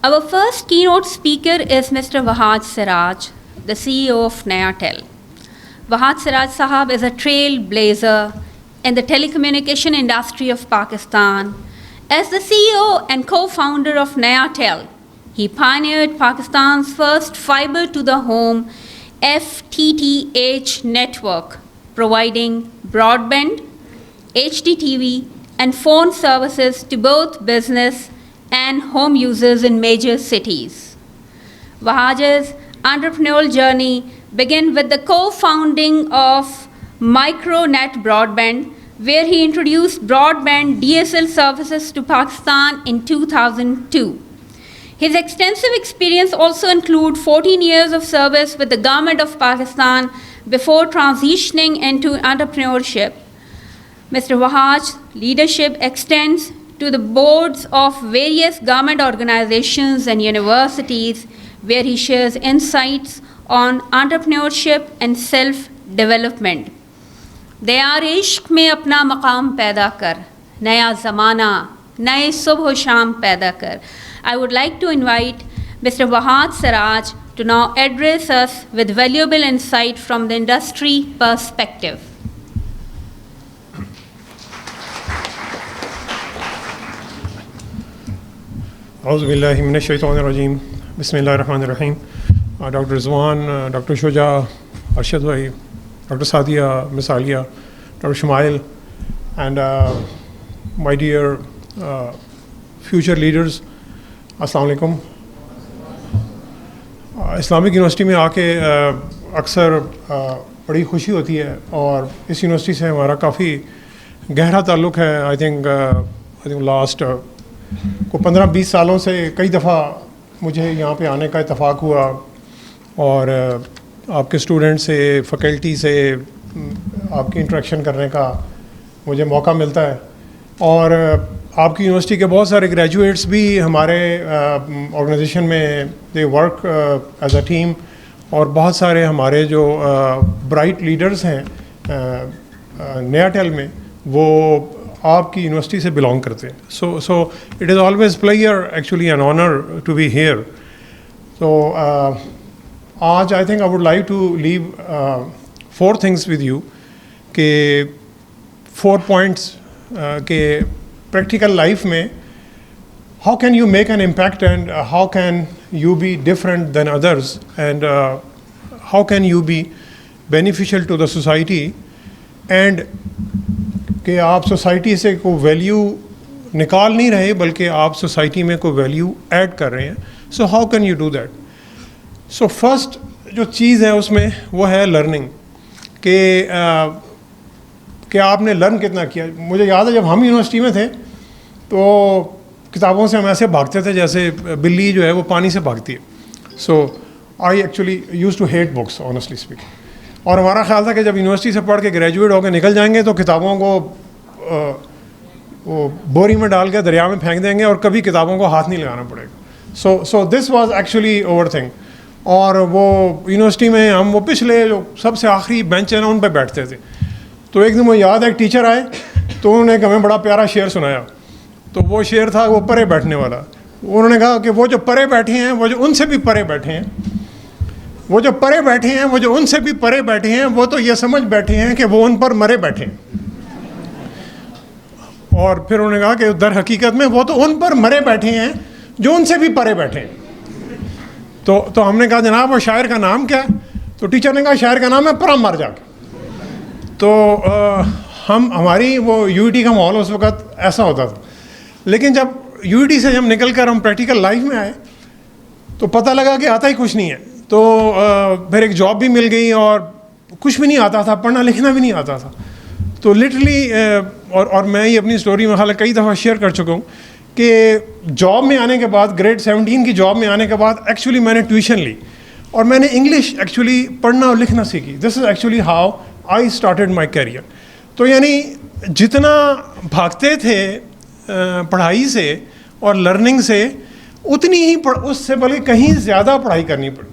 Our first keynote speaker is Mr. Wahaj Siraj, the CEO of Nayatel. Wahaj Siraj Sahab is a trailblazer in the telecommunication industry of Pakistan. As the CEO and co-founder of Nayatel, he pioneered Pakistan's first fiber-to-the-home FTTH network, providing broadband, HDTV, and phone services to both business and home users in major cities. Wahaj's entrepreneurial journey began with the co-founding of Micronet Broadband, where he introduced broadband DSL services to Pakistan in 2002. His extensive experience also includes 14 years of service with the government of Pakistan before transitioning into entrepreneurship. Mr. Wahaj's leadership extends to the boards of various government organizations and universities, where he shares insights on entrepreneurship and self-development. دیار عشق میں اپنا مقام پیدا کر, نیا زمانہ نئے صبح و شام پیدا کر. I would like to invite Mr. Wahaj Siraj to now address us with valuable insight from the industry perspective. اعوذ باللہ من الشیطان الرجیم, بسم اللہ الرحمن الرحیم. ڈاکٹر رضوان, ڈاکٹر شجاع, ارشد بھائی, doctor Sadia, miss Aliya, doctor Shamail, and my dear future leaders, السلام علیکم. اسلامک یونیورسٹی میں آ کے اکثر بڑی خوشی ہوتی ہے, اور اس یونیورسٹی سے ہمارا کافی گہرا تعلق ہے. آئی تھنک لاسٹ کو 15-20 سالوں سے کئی دفعہ مجھے یہاں پہ آنے کا اتفاق ہوا, اور آپ کے اسٹوڈنٹ سے, فیکلٹی سے آپ کی انٹریکشن کرنے کا مجھے موقع ملتا ہے. اور آپ کی یونیورسٹی کے بہت سارے گریجویٹس بھی ہمارے آرگنائزیشن میں they work as a team, اور بہت سارے ہمارے جو برائٹ لیڈرز ہیں نیاٹیل میں وہ آپ کی یونیورسٹی سے بلانگ کرتے ہیں. So it is always player actually an honour to be here. تو آج I think I would like to leave 4 things with you, کہ 4 points کہ پریکٹیکل لائف میں how can you make an impact, and how can you be different than others, and how can you be beneficial to the society, and کہ آپ society سے کوئی value نکال نہیں رہے بلکہ آپ سوسائٹی میں کوئی ویلیو ایڈ کر رہے ہیں. So how can you do that. So first جو چیز ہے اس میں وہ ہے لرننگ, کہ آپ نے لرن کتنا کیا. مجھے یاد ہے جب ہم یونیورسٹی میں تھے تو کتابوں سے ہم ایسے بھاگتے تھے جیسے بلی جو ہے وہ پانی سے بھاگتی ہے. So I actually used to hate books honestly speaking. اور ہمارا خیال تھا کہ جب یونیورسٹی سے پڑھ کے گریجویٹ ہو کے نکل جائیں گے تو کتابوں کو وہ بوری میں ڈال کے دریا میں پھینک دیں گے اور کبھی کتابوں کو ہاتھ نہیں لگانا پڑے گا. So this was actually over thing. اور وہ یونیورسٹی میں ہم وہ پچھلے جو سب سے آخری بینچ ہے نا ان پہ بیٹھتے تھے. تو ایک دن مجھے یاد ہے ایک ٹیچر آئے تو انہوں نے ایک ہمیں بڑا پیارا شعر سنایا. تو وہ شعر تھا وہ پرے بیٹھنے والا. انہوں نے کہا کہ وہ جو پرے بیٹھے ہیں وہ جو ان سے بھی پرے بیٹھے ہیں, وہ جو پرے بیٹھے ہیں وہ جو ان سے بھی پرے بیٹھے ہیں, وہ تو یہ سمجھ بیٹھے ہیں کہ وہ ان پر مرے بیٹھے ہیں. اور پھر انہوں نے کہا کہ در حقیقت میں وہ تو ان پر مرے بیٹھے ہیں جو ان سے بھی پرے بیٹھے ہیں. تو ہم نے کہا جناب وہ شاعر کا نام کیا ہے؟ تو ٹیچر نے کہا شاعر کا نام ہے پرم مر جا کے. تو ہماری وہ یو ٹی کا ماحول اس وقت ایسا ہوتا تھا. لیکن جب یو ٹی سے ہم نکل کر ہم پریکٹیکل لائف میں آئے تو پتہ لگا کہ آتا ہی کچھ نہیں ہے. تو پھر ایک جاب بھی مل گئی اور کچھ بھی نہیں آتا تھا, پڑھنا لکھنا بھی نہیں آتا تھا. تو لٹرلی اور میں یہ اپنی اسٹوری میں حالانکہ کئی دفعہ شیئر کر چکا ہوں کہ جاب میں آنے کے بعد گریڈ 17 کی جاب میں آنے کے بعد ایکچولی میں نے ٹیوشن لی اور میں نے انگلش ایکچولی پڑھنا اور لکھنا سیکھی. This is actually how I started my career. تو یعنی جتنا بھاگتے تھے پڑھائی سے اور لرننگ سے اتنی ہی اس سے بلکہ کہیں زیادہ پڑھائی کرنی پڑی.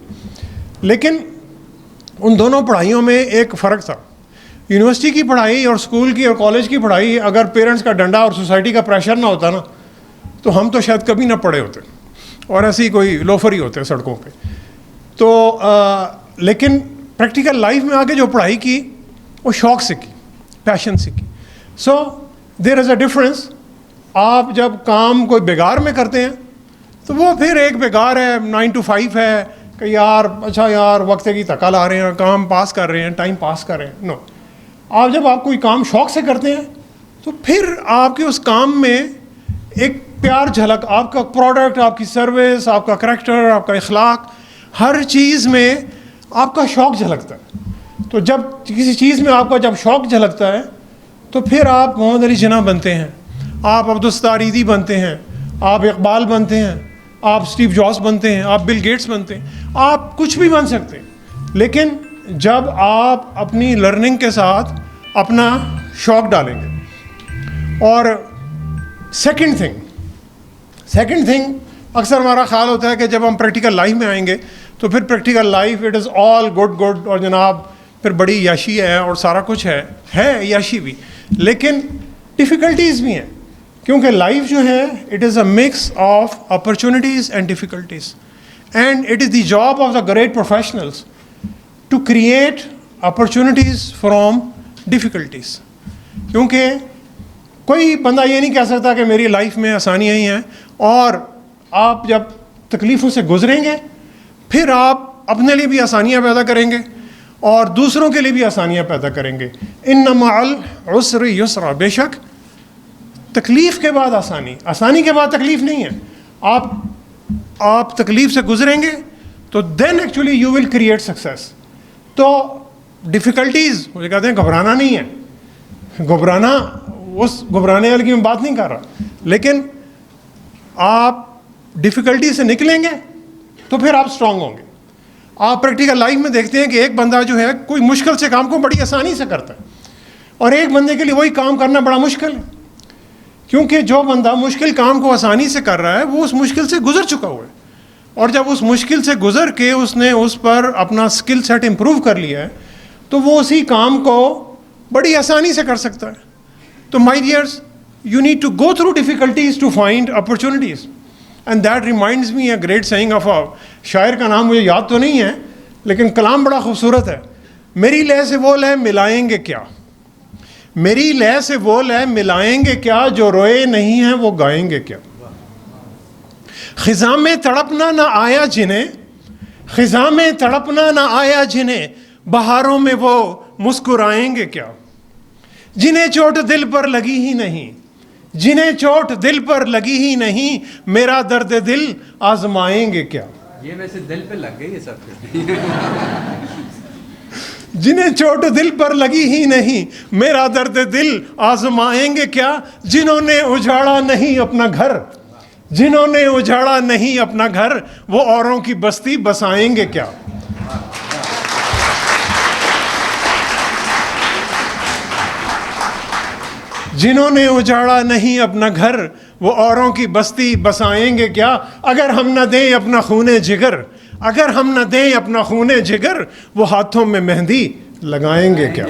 لیکن ان دونوں پڑھائیوں میں ایک فرق تھا. یونیورسٹی کی پڑھائی اور اسکول کی اور کالج کی پڑھائی اگر پیرنٹس کا ڈنڈا اور سوسائٹی کا پریشر نہ ہوتا نا تو ہم تو شاید کبھی نہ پڑھے ہوتے. اور ایسے ہی کوئی لوفر ہی ہوتے ہیں سڑکوں پہ. تو لیکن پریکٹیکل لائف میں آگے جو پڑھائی کی وہ شوق سے کی, پیشن سے کی. سو دیر از اے ڈفرینس. آپ جب کام کوئی بیگار میں کرتے ہیں تو وہ پھر ایک بیگار ہے, 9 to 5 ہے کہ یار اچھا یار وقت کی دھکا لا رہے ہیں, کام پاس کر رہے ہیں, ٹائم پاس کر رہے ہیں. نو, آپ جب آپ کوئی کام شوق سے کرتے ہیں تو پھر آپ کے اس کام میں ایک پیار جھلک, آپ کا پروڈکٹ, آپ کی سروس, آپ کا کریکٹر, آپ کا اخلاق, ہر چیز میں آپ کا شوق جھلکتا ہے. تو جب کسی چیز میں آپ کا جب شوق جھلکتا ہے تو پھر آپ محمد علی جناح بنتے ہیں, آپ عبدالستار ایدھی بنتے ہیں, آپ اقبال بنتے ہیں, آپ اسٹیو جابس بنتے ہیں, آپ بل گیٹس بنتے ہیں, آپ کچھ بھی بن سکتے ہیں. لیکن جب آپ اپنی لرننگ کے ساتھ اپنا شوق ڈالیں گے. اور سیکنڈ تھنگ اکثر ہمارا خیال ہوتا ہے کہ جب ہم پریکٹیکل لائف میں آئیں گے تو پھر practical life it is all good اور جناب پھر بڑی یاشی ہے اور سارا کچھ ہے یاشی بھی, لیکن ڈیفیکلٹیز بھی ہیں. کیونکہ لائف جو ہے it is a mix of opportunities and difficulties, and it is the job of the great professionals to create opportunities from difficulties. کیونکہ کوئی بندہ یہ نہیں کہہ سکتا کہ میری لائف میں آسانیاں ہی ہیں, اور آپ جب تکلیفوں سے گزریں گے پھر آپ اپنے لیے بھی آسانیاں پیدا کریں گے اور دوسروں کے لیے بھی آسانیاں پیدا کریں گے. ان مع العسر یسرا, بے شک تکلیف کے بعد آسانی کے بعد تکلیف نہیں ہے. آپ تکلیف سے گزریں گے تو then actually you will create success. تو ڈیفیکلٹیز مجھے کہتے ہیں گھبرانا نہیں ہے, گھبرانے والی کی میں بات نہیں کر رہا, لیکن آپ ڈیفیکلٹی سے نکلیں گے تو پھر آپ اسٹرانگ ہوں گے. آپ پریکٹیکل لائف میں دیکھتے ہیں کہ ایک بندہ جو ہے کوئی مشکل سے کام کو بڑی آسانی سے کرتا ہے, اور ایک بندے کے لیے وہی کام کرنا بڑا مشکل ہے. کیونکہ جو بندہ مشکل کام کو آسانی سے کر رہا ہے وہ اس مشکل سے گزر چکا ہوا ہے, اور جب اس مشکل سے گزر کے اس نے اس پر اپنا اسکل سیٹ امپروو کر لیا ہے تو وہ اسی کام کو بڑی آسانی سے کر سکتا ہے. تو my dears, you need to go through difficulties to find opportunities. And that reminds me a great saying of a شاعر کا نام مجھے یاد تو نہیں ہے, لیکن کلام بڑا خوبصورت ہے. میری لے سے وہ لے ملائیں گے کیا, میری لے سے وہ لے ملائیں گے کیا, جو روئے نہیں ہیں وہ گائیں گے کیا. خزاں میں تڑپنا نہ آیا جنہیں, خزاں میں تڑپنا نہ آیا جنہیں, بہاروں میں وہ مسکرائیں گے کیا. جنہیں چوٹ دل پر لگی ہی نہیں, جنہیں چوٹ دل پر لگی ہی نہیں, میرا درد دل آزمائیں گے کیا. یہ ویسے دل پہ لگ گئی ہے سب. جنہیں چوٹ دل پر لگی ہی نہیں, میرا درد دل آزمائیں گے کیا. جنہوں نے اجاڑا نہیں اپنا گھر, جنہوں نے اجاڑا نہیں اپنا گھر, وہ اوروں کی بستی بسائیں گے کیا. جنہوں نے اجاڑا نہیں اپنا گھر, وہ اوروں کی بستی بسائیں گے کیا. اگر ہم نہ دیں اپنا خون جگر, اگر ہم نہ دیں اپنا خون جگر, وہ ہاتھوں میں مہندی لگائیں گے کیا.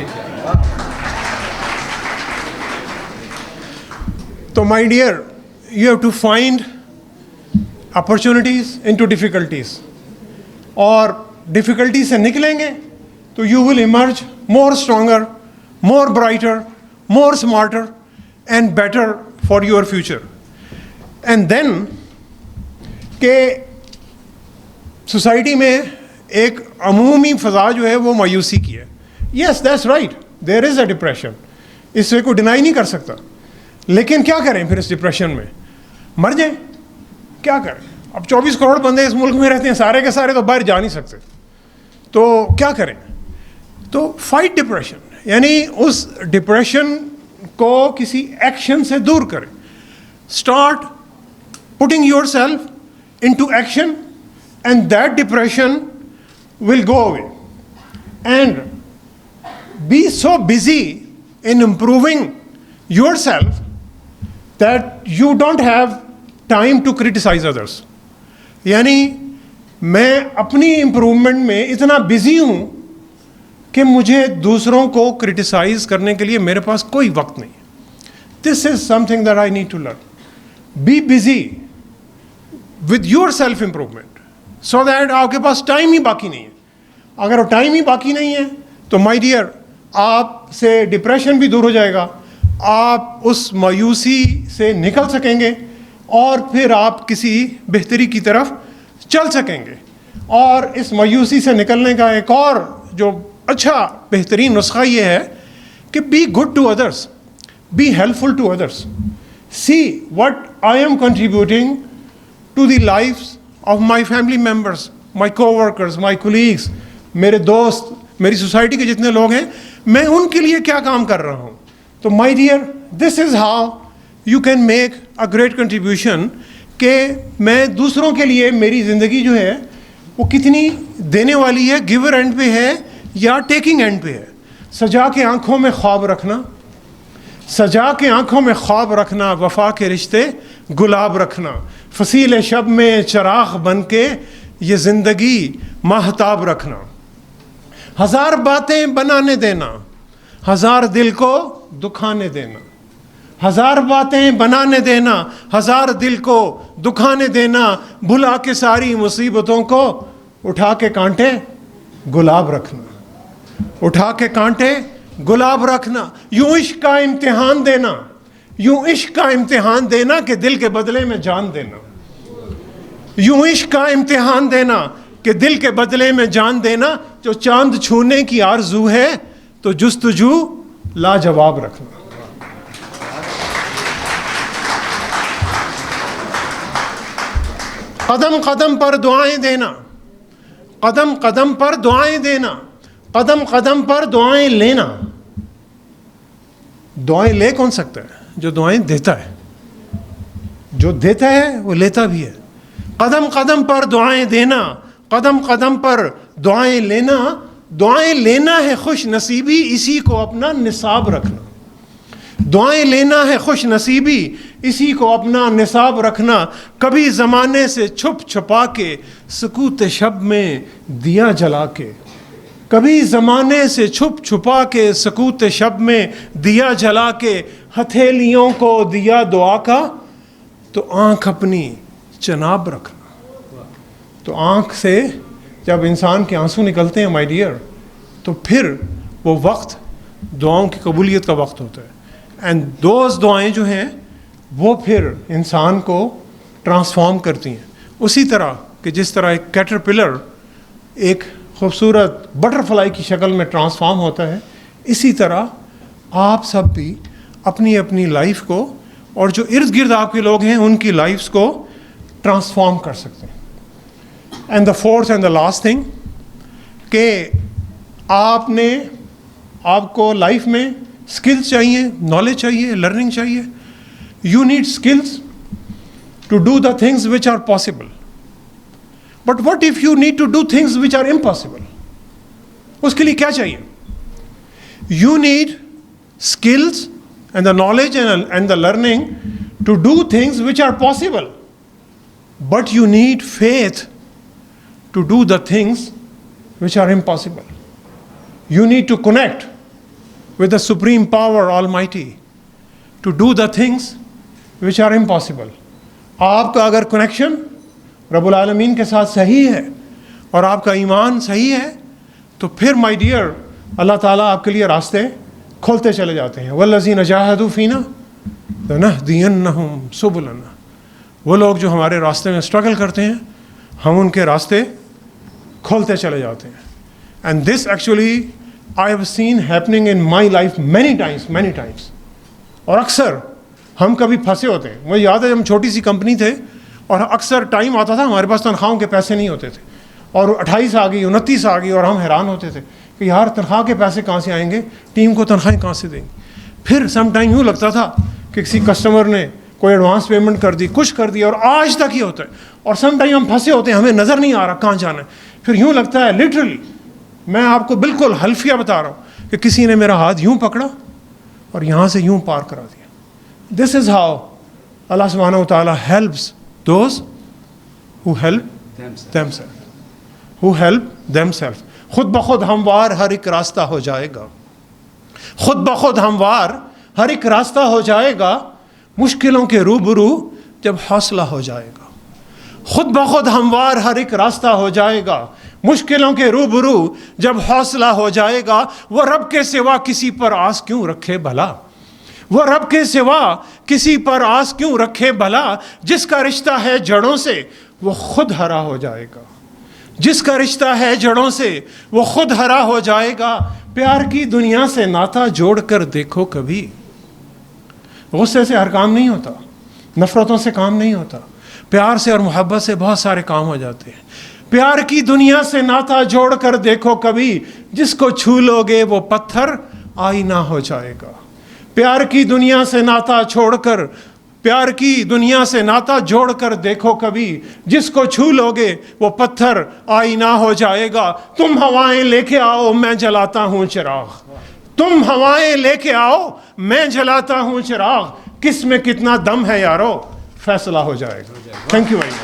تو my dear, you have to find opportunities into difficulties, اور ڈیفیکلٹی سے نکلیں گے تو you will emerge more stronger, more brighter, more smarter and better for your future. And then کہ سوسائٹی میں ایک عمومی فضا جو ہے وہ مایوسی کی ہے. Yes, that's right, there is a depression, اس سے کوئی ڈینائی نہیں کر سکتا. لیکن کیا کریں پھر اس ڈپریشن میں, مر جائیں, کیا کریں. اب 24 کروڑ بندے اس ملک میں رہتے ہیں, سارے کے سارے تو باہر جا نہیں سکتے, تو کیا کریں. تو فائٹ ڈپریشن, یعنی اس ڈپریشن کو کسی ایکشن سے دور کریں. Start putting yourself into action and that depression will go away. And be so busy in improving yourself that you don't have time to criticise others. یعنی میں اپنی improvement میں اتنا busy ہوں کہ مجھے دوسروں کو کرٹیسائز کرنے کے لیے میرے پاس کوئی وقت نہیں. This is something that I need to learn. Be busy with your self improvement, so that آپ کے پاس ٹائم ہی باقی نہیں ہے. اگر وہ ٹائم ہی باقی نہیں ہے تو مائی ڈیئر آپ سے ڈپریشن بھی دور ہو جائے گا, آپ اس مایوسی سے نکل سکیں گے اور پھر آپ کسی بہتری کی طرف چل سکیں گے. اور اس مایوسی سے نکلنے کا ایک اور جو اچھا بہترین نسخہ یہ ہے کہ be good to others, be helpful to others, see what I am contributing to the lives of my family members, my coworkers, my colleagues, میرے دوست, میری سوسائٹی کے جتنے لوگ ہیں, میں ان کے لیے کیا کام کر رہا ہوں. تو my dear this is how you can make a great contribution کہ میں دوسروں کے لیے میری زندگی جو ہے وہ کتنی دینے والی ہے, گیور اینڈ پہ ہے یا ٹیکنگ اینڈ پہ ہے. سجا کے آنکھوں میں خواب رکھنا, سجا کے آنکھوں میں خواب رکھنا, وفا کے رشتے گلاب رکھنا, فصیل شب میں چراغ بن کے یہ زندگی ماہتاب رکھنا. ہزار باتیں بنانے دینا, ہزار دل کو دکھانے دینا, ہزار باتیں بنانے دینا, ہزار دل کو دکھانے دینا, بھلا کے ساری مصیبتوں کو اٹھا کے کانٹے گلاب رکھنا, اٹھا کے کانٹے گلاب رکھنا. یوں عشق کا امتحان دینا, یوں عشق کا امتحان دینا کہ دل کے بدلے میں جان دینا, یوں عشق کا امتحان دینا کہ دل کے بدلے میں جان دینا. جو چاند چھونے کی آرزو ہے تو جستجو لاجواب رکھنا. قدم قدم پر دعائیں دینا, قدم قدم پر دعائیں دینا, قدم قدم پر دعائیں لینا. دعائیں لے کون سکتا ہے؟ جو دعائیں دیتا ہے. جو دیتا ہے وہ لیتا بھی ہے. قدم قدم پر دعائیں دینا, قدم قدم پر دعائیں لینا. دعائیں لینا ہے خوش نصیبی, اسی کو اپنا نصاب رکھنا. دعائیں لینا ہے خوش نصیبی, اسی کو اپنا نصاب رکھنا. کبھی زمانے سے چھپ چھپا کے سکوت شب میں دیا جلا کے, کبھی زمانے سے چھپ چھپا کے سکوت شب میں دیا جلا کے. ہتھیلیوں کو دیا دعا کا تو آنکھ اپنی چناب رکھنا. تو آنکھ سے جب انسان کے آنسو نکلتے ہیں مائی ڈیئر, تو پھر وہ وقت دعاؤں کی قبولیت کا وقت ہوتا ہے. اینڈ دوز دعائیں جو ہیں وہ پھر انسان کو ٹرانسفارم کرتی ہیں. اسی طرح کہ جس طرح ایک کیٹرپلر ایک خوبصورت بٹر فلائی کی شکل میں ٹرانسفارم ہوتا ہے, اسی طرح آپ سب بھی اپنی اپنی لائف کو اور جو ارد گرد آپ کے لوگ ہیں ان کی لائفز کو ٹرانسفارم کر سکتے ہیں. And the fourth and the last thing کہ آپ کو لائف میں اسکلس چاہیے, نالج چاہیے, لرننگ چاہیے. You need skills to do the things which are possible. But what if you need to do things which are impossible? اس کے لیے کیا چاہیے؟ You need skills and the knowledge and the learning to do things which are possible. But you need faith to do the things which are impossible. You need to connect with the Supreme Power Almighty to do the things which are impossible. آپ کا اگر connection رب العالمین کے ساتھ صحیح ہے اور آپ کا ایمان صحیح ہے تو پھر مائی ڈیئر اللہ تعالیٰ آپ کے لیے راستے کھولتے چلے جاتے ہیں. وَالَّذِينَ جَاهَدُوا فِينَا لَنَهْدِيَنَّهُمْ سُبُلَنَا. وہ لوگ جو ہمارے راستے میں اسٹرگل کرتے ہیں ہم ان کے راستے کھولتے چلے جاتے ہیں. And this actually I have seen happening in my life many Times. اور اکثر ہم کبھی پھنسے ہوتے ہیں. مجھے یاد ہے جب ہم چھوٹی سی کمپنی تھے اور اکثر ٹائم آتا تھا ہمارے پاس تنخواہوں کے پیسے نہیں ہوتے تھے اور 28 آ گئی 29 آ گئی اور ہم حیران ہوتے تھے کہ یار تنخواہ کے پیسے کہاں سے آئیں گے, ٹیم کو تنخواہیں کہاں سے دیں گے. پھر سم ٹائم یوں لگتا تھا کہ کسی کسٹمر نے کوئی ایڈوانس پیمنٹ کر دی, کچھ کر دیا, اور آج تک ہی ہوتا ہے. اور سم ٹائم ہم پھنسے ہوتے ہیں, ہمیں نظر نہیں آ رہا کہاں جانا ہے. پھر یوں لگتا ہے لٹرلی, میں آپ کو بالکل حلفیہ بتا رہا ہوں کہ کسی نے میرا ہاتھ یوں پکڑا اور یہاں سے یوں پار کرا دیا. دس از ہاؤ اللہ سبحانہ و تعالیٰ helps those who help themselves. who help themselves. خود بخود ہموار ہر ایک راستہ ہو جائے گا, خود بخود ہموار ہر ایک راستہ ہو جائے گا, مشکلوں کے روبرو جب حوصلہ ہو جائے گا. خود بخود ہموار ہر ایک راستہ ہو جائے گا. مشکلوں کے روبرو جب حوصلہ ہو جائے گا, وہ رب کے سوا کسی پر آس کیوں رکھے بھلا, وہ رب کے سوا کسی پر آس کیوں رکھے بھلا. جس کا رشتہ ہے جڑوں سے وہ خود ہرا ہو جائے گا, جس کا رشتہ ہے جڑوں سے وہ خود ہرا ہو جائے گا. پیار کی دنیا سے ناتا جوڑ کر دیکھو کبھی. غصے سے ہر کام نہیں ہوتا, نفرتوں سے کام نہیں ہوتا, پیار سے اور محبت سے بہت سارے کام ہو جاتے ہیں. پیار کی دنیا سے ناتا جوڑ کر دیکھو کبھی, جس کو چھو لو گے وہ پتھر آئینہ ہو جائے گا. پیار کی دنیا سے ناتا چھوڑ کر, پیار کی دنیا سے ناتا جوڑ کر دیکھو کبھی, جس کو چھو لو گے وہ پتھر آئینہ ہو جائے گا. تم ہوائیں لے کے آؤ میں جلاتا ہوں چراغ, تم ہوائیں لے کے آؤ میں جلاتا ہوں چراغ. کس میں کتنا دم ہے یارو, فیصلہ ہو جائے گا. Thank you very much.